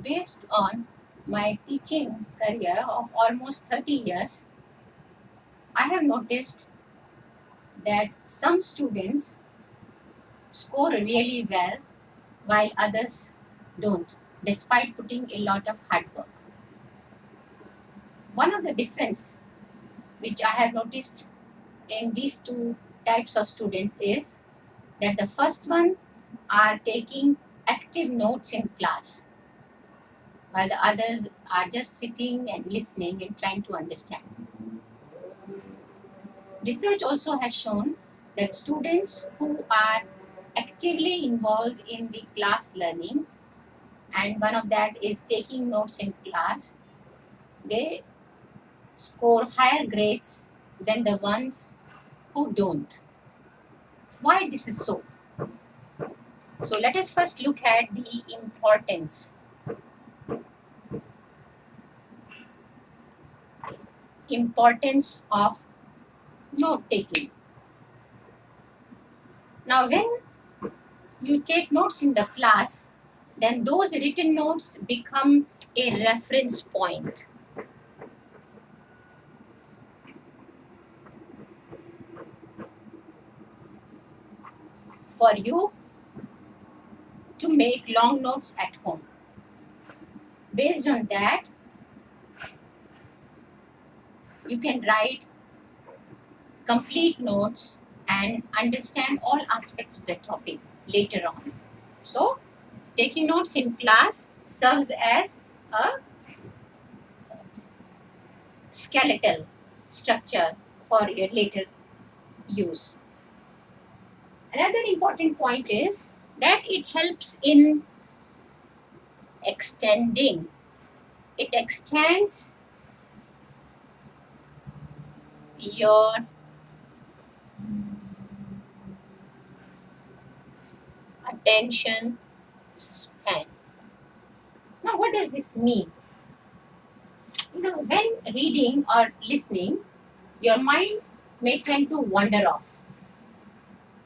Based on my teaching career of almost 30 years, I have noticed that some students score really well while others don't, despite putting a lot of hard work. One of the difference which I have noticed in these two types of students is that the first one are taking active notes in class, while the others are just sitting and listening and trying to understand. Research also has shown that students who are actively involved in the class learning, and one of that is taking notes in class, they score higher grades than the ones who don't. Why this is so? So let us first look at the importance of note taking. Now when you take notes in the class, then those written notes become a reference point for you to make long notes at home. Based on that, you can write complete notes and understand all aspects of the topic later on. So, taking notes in class serves as a skeletal structure for your later use. Another important point is that it helps in extending. It extends your attention span. Now, what does this mean? When reading or listening, your mind may tend to wander off.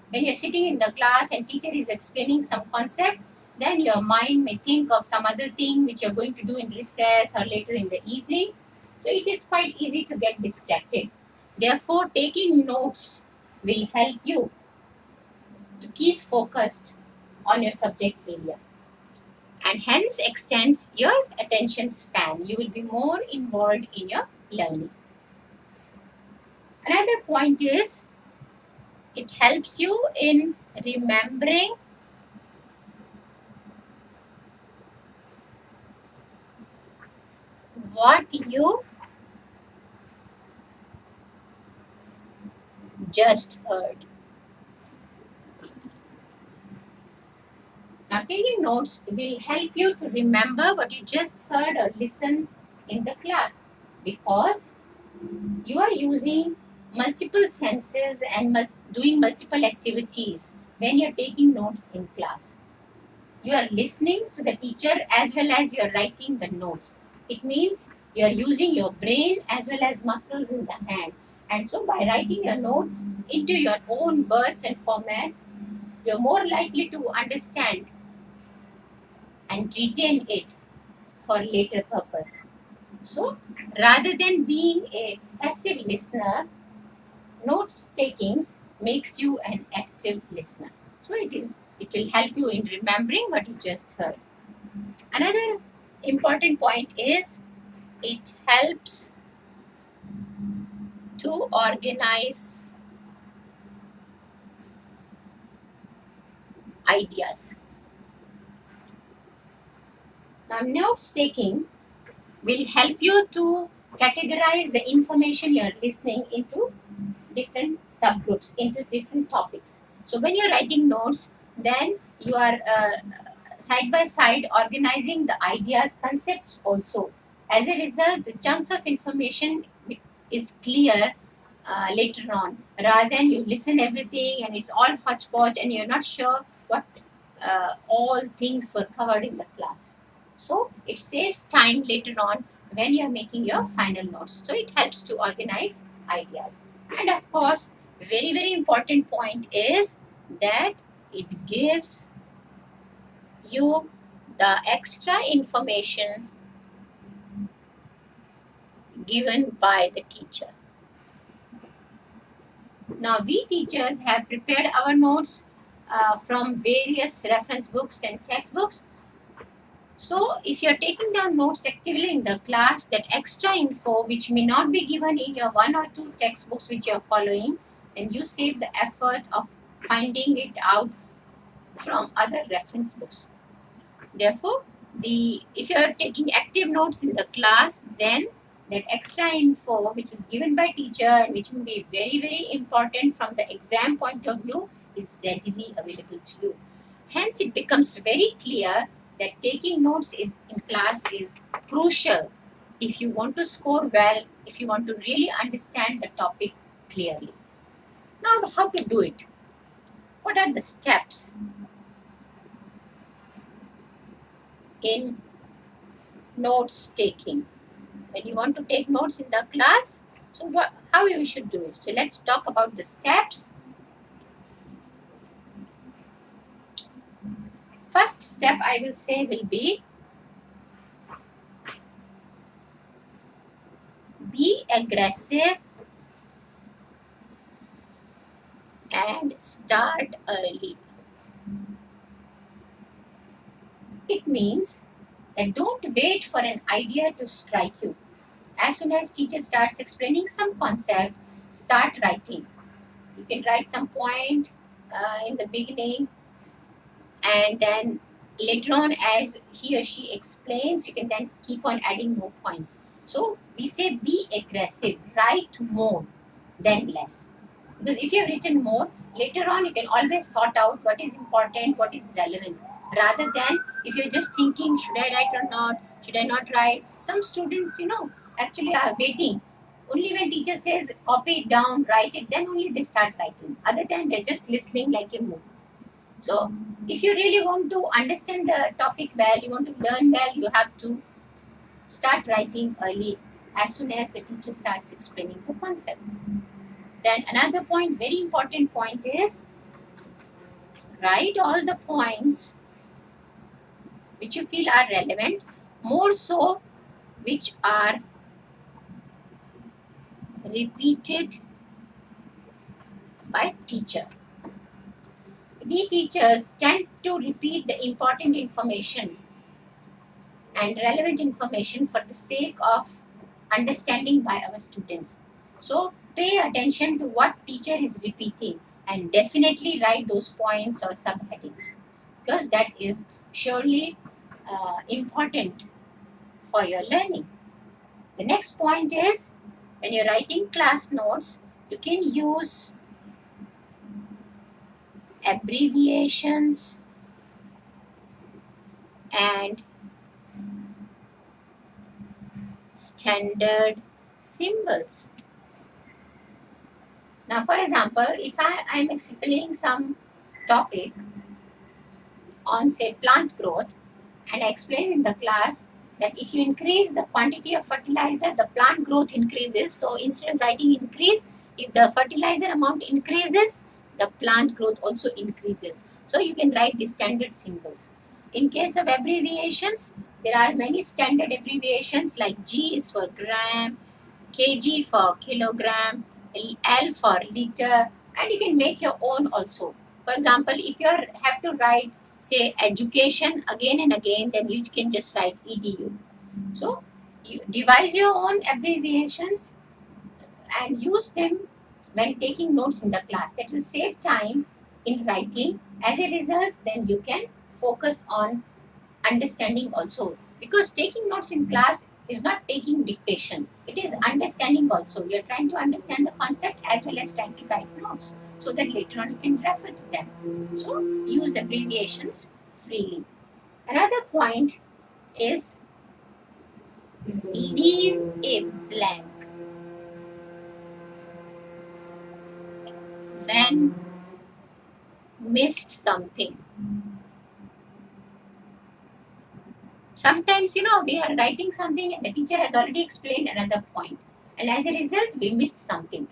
When you're sitting in the class and teacher is explaining some concept, then your mind may think of some other thing which you're going to do in recess or later in the evening. So it is quite easy to get distracted. Therefore, taking notes will help you to keep focused on your subject area and hence extends your attention span. You will be more involved in your learning. Another point is it helps you in remembering what you just heard. Now, taking notes will help you to remember what you just heard or listened in the class because you are using multiple senses and doing multiple activities when you're taking notes in class. You are listening to the teacher as well as you're writing the notes. It means you're using your brain as well as muscles in the hand. And so by writing your notes into your own words and format, you're more likely to understand and retain it for later purpose. So rather than being a passive listener, notes takings makes you an active listener. So it will help you in remembering what you just heard. Another important point is it helps to organize ideas. Now, notes taking will help you to categorize the information you're listening into different subgroups, into different topics. So, when you're writing notes, then you are side by side organizing the ideas, concepts also. As a result, the chunks of information is clear later on rather than you listen everything and it's all hodgepodge and you're not sure what all things were covered in the class. So it saves time later on when you're making your final notes. So it helps to organize ideas. And of course, very, very important point is that it gives you the extra information given by the teacher. Now, we teachers have prepared our notes from various reference books and textbooks. So, if you're taking down notes actively in the class, that extra info which may not be given in your one or two textbooks which you're following, then you save the effort of finding it out from other reference books. Therefore, if you are taking active notes in the class, then that extra info which is given by teacher and which will be very, very important from the exam point of view is readily available to you. Hence, it becomes very clear that taking notes in class is crucial if you want to score well, if you want to really understand the topic clearly. Now, how to do it? What are the steps in notes taking? When you want to take notes in the class, so how you should do it? So let's talk about the steps. First step I will say will be aggressive and start early. It means that don't wait for an idea to strike you. As soon as teacher starts explaining some concept, start writing. You can write some point in the beginning, and then later on as he or she explains, you can then keep on adding more points. So we say be aggressive, write more than less. Because if you have written more, later on you can always sort out what is important, what is relevant. Rather than if you're just thinking, should I write or not, should I not write? Some students, actually are waiting. Only when teacher says copy it down, write it, then only they start writing. Other time they're just listening like a movie. So, if you really want to understand the topic well, you want to learn well, you have to start writing early as soon as the teacher starts explaining the concept. Then another point, very important point is write all the points which you feel are relevant, more so which are repeated by teacher. We teachers tend to repeat the important information and relevant information for the sake of understanding by our students. So pay attention to what teacher is repeating and definitely write those points or subheadings, because that is surely important for your learning. The next point is when you're writing class notes, you can use abbreviations and standard symbols. Now, for example, if I am explaining some topic on, say, plant growth, and I explain in the class that if you increase the quantity of fertilizer, the plant growth increases. So instead of writing increase, if the fertilizer amount increases, the plant growth also increases. So you can write the standard symbols. In case of abbreviations, there are many standard abbreviations like G is for gram, kg for kilogram, L for liter, and you can make your own also. For example, if you have to write, say, education again and again, then you can just write edu. So you devise your own abbreviations and use them when taking notes in the class. That will save time in writing. As a result, then you can focus on understanding also, because taking notes in class is not taking dictation, it is understanding also. You're trying to understand the concept as well as trying to write notes so that later on you can refer to them. So use abbreviations freely. Another point is leave a blank when missed something. Sometimes, we are writing something and the teacher has already explained another point, and as a result, we missed something.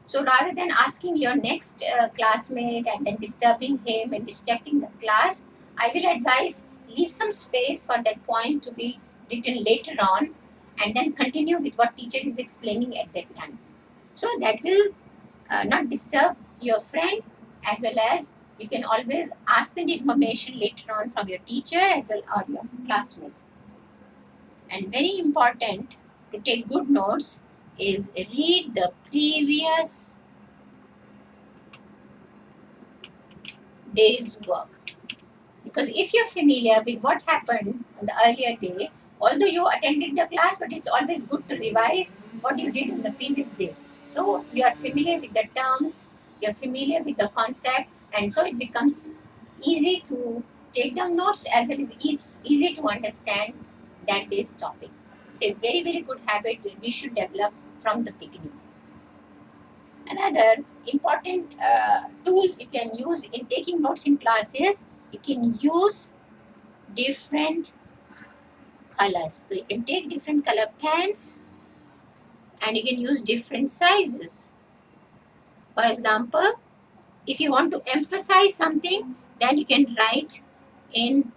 So rather than asking your next classmate and then disturbing him and distracting the class, I will advise leave some space for that point to be written later on, and then continue with what teacher is explaining at that time. So that will not disturb your friend, as well as you can always ask the information later on from your teacher as well or your classmate. And very important to take good notes is read the previous day's work. Because if you're familiar with what happened on the earlier day, although you attended the class, but it's always good to revise what you did on the previous day. So you are familiar with the terms, you're familiar with the concept, and so it becomes easy to take down notes as well as easy to understand that day's topic. It's a very, very good habit that we should develop from the beginning. Another important tool you can use in taking notes in class is you can use different colors. So you can take different color pens and you can use different sizes. For example, if you want to emphasize something, then you can write in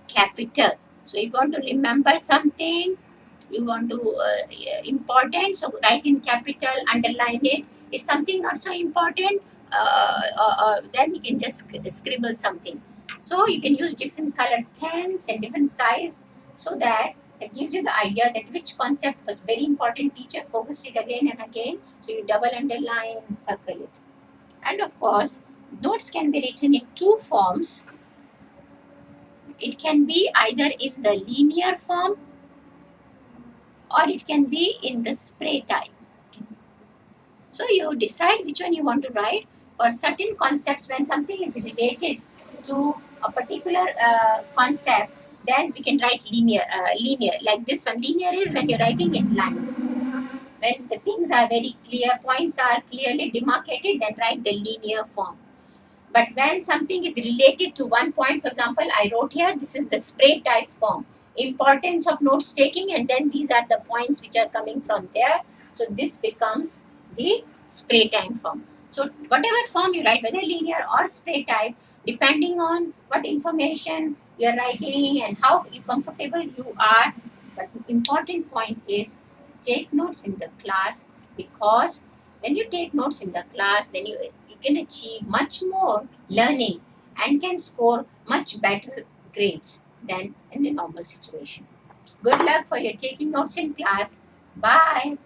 capital. So if you want to remember something, you want to important, so write in capital, underline it. If something not so important, then you can just scribble something. So you can use different colored pens and different size, so that it gives you the idea that which concept was very important, teacher focused it again and again, so you double underline and circle it. And of course, notes can be written in two forms. It can be either in the linear form or it can be in the spray type. So you decide which one you want to write. For certain concepts, when something is related to a particular concept, then we can write linear. Like this one, linear is when you're writing in lines. When the things are very clear, points are clearly demarcated, then write the linear form. But when something is related to one point, for example, I wrote here, this is the spray type form. Importance of notes taking, and then these are the points which are coming from there. So this becomes the spray type form. So whatever form you write, whether linear or spray type, depending on what information you are writing and how comfortable you are. But the important point is take notes in the class, because when you take notes in the class, then you can achieve much more learning and can score much better grades than in a normal situation. Good luck for your taking notes in class. Bye.